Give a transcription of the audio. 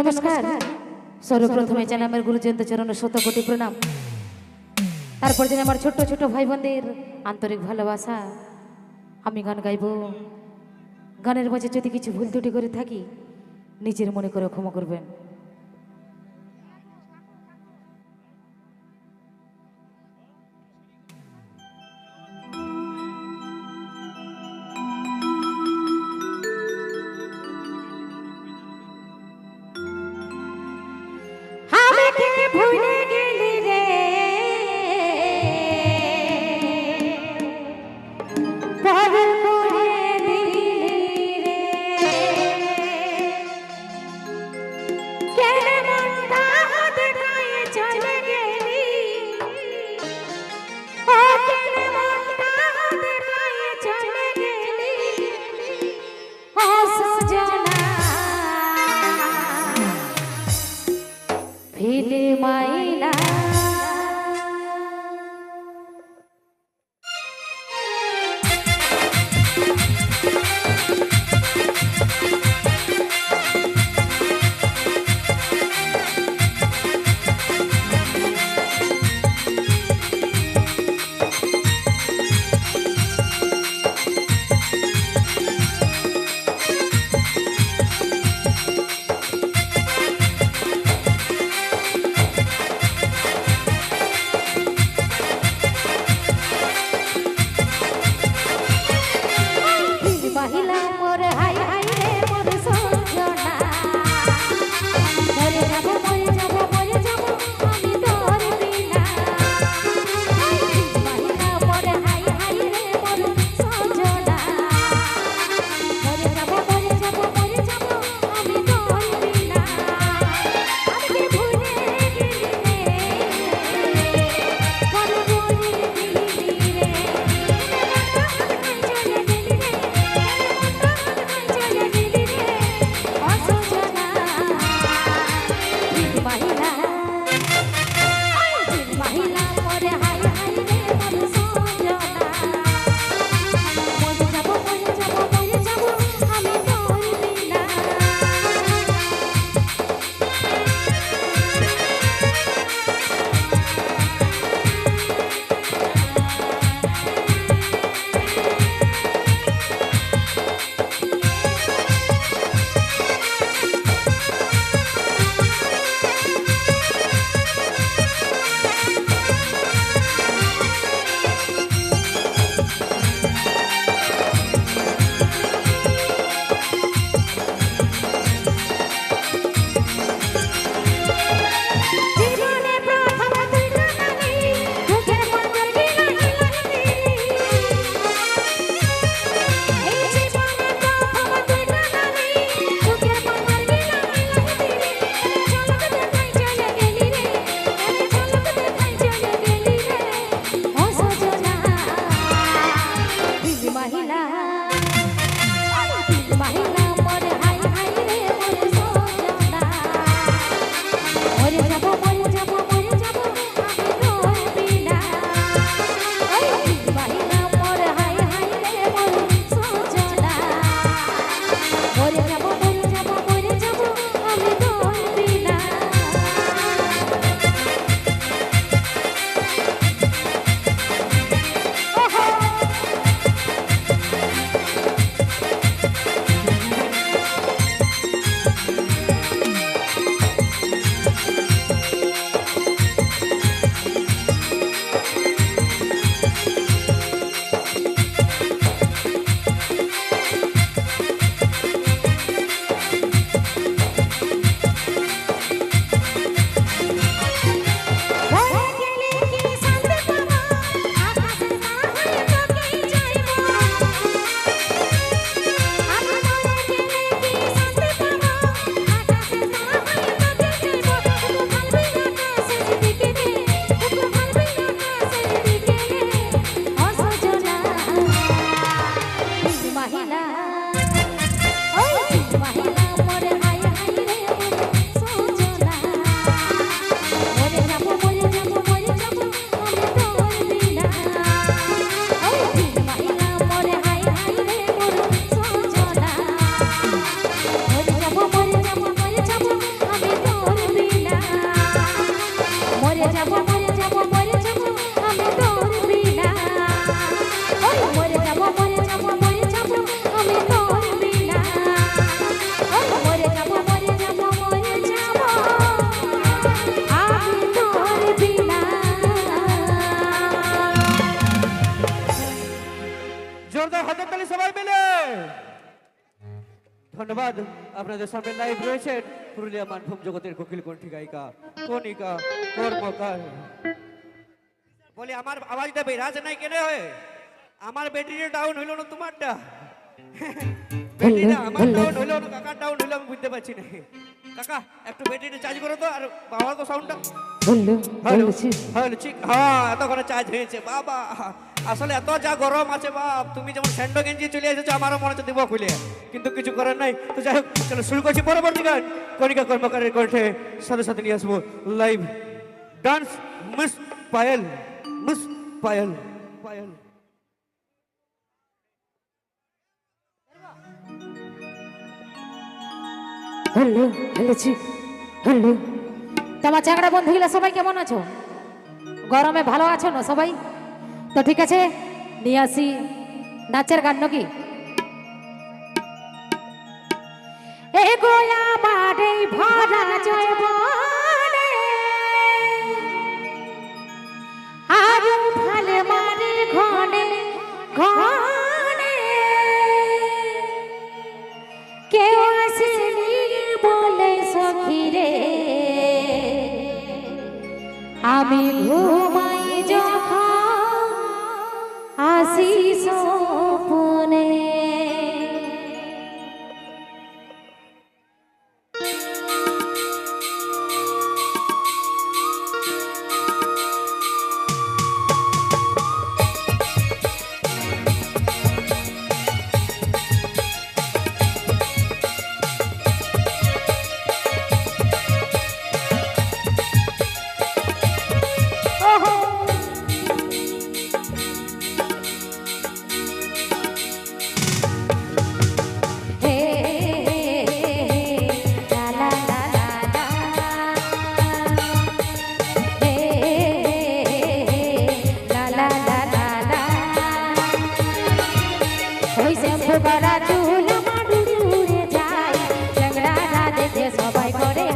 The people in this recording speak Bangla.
নমস্কার। সর্বপ্রথমে জানাই আমার গুরুজনদ চরণে শত কোটি প্রণাম। তারপর জানাই আমার ছোট ছোট ভাই বোনদের আন্তরিক ভালোবাসা। আমি গান গাইব, গানের মাঝে যদি কিছু ভুল ত্রুটি করে থাকি নিজের মনে করে ক্ষমা করবেন। ভুলে গেলি রে পাগল করে দিলি রে, কেন মনটা হাত গায়ে চলে গেলি, ও কেন মনটা হাত গায়ে চলে গেলি, ও সজনা ফিলে মাইলা। ধন্যবাদ। আপনাদের সামনে লাইভ রয়েছেন পুরুলিয়া মানভূম জগতের কোকিল কণ্ঠী গায়িকা কণিকা কর্মকার। বলি আমার আওয়াজটা বেরাজ নাই কেন হয়? আমার ব্যাটারি ডাউন হইল না তোমারটা? ব্যাটারিটা আমার ডাউন হইল না কাকার ডাউন হইল আমি বুঝতে পারছি না। কাকা একটু ব্যাটারিটা চার্জ করো তো। আর বাবা তো সাউন্ডটা হ্যালো ঠিক হ্যাঁ এতক্ষণে চার্জ হয়েছে বাবা। আসলে এত যা গরম আছে বাপ, তুমি যেমন স্যান্ডো গেঞ্জি চলে এসেছো আমারও মনে হচ্ছে দিব খুলে, কিন্তু কিছু করার নাই। তো যাই হোক চলো শুরু করছি পরবর্তী গান। কণিকা কর্মকারের কণ্ঠে সাথে সাথে নিয়ে আসবো live dance miss Payel. Miss Payel Payel hello hello জি হ্যালো। তোমার চাকরা বন্ধুগুলো সবাই কেমন আছো? গরমে ভালো আছো না সবাই? তো ঠিক আছে নিয়ে আসি নাচের গান নাকি? এ গোয়া বাড়ে ভরা জয়বনে আর ভালে মারে ঘনে ঘনে কেউ আসেনি বলে সখিরে আমি ঘুমাই যখন আসি সপনে। চুল আমার উড়ে যায়, চ্যাংড়ারা দেখে সবাই করে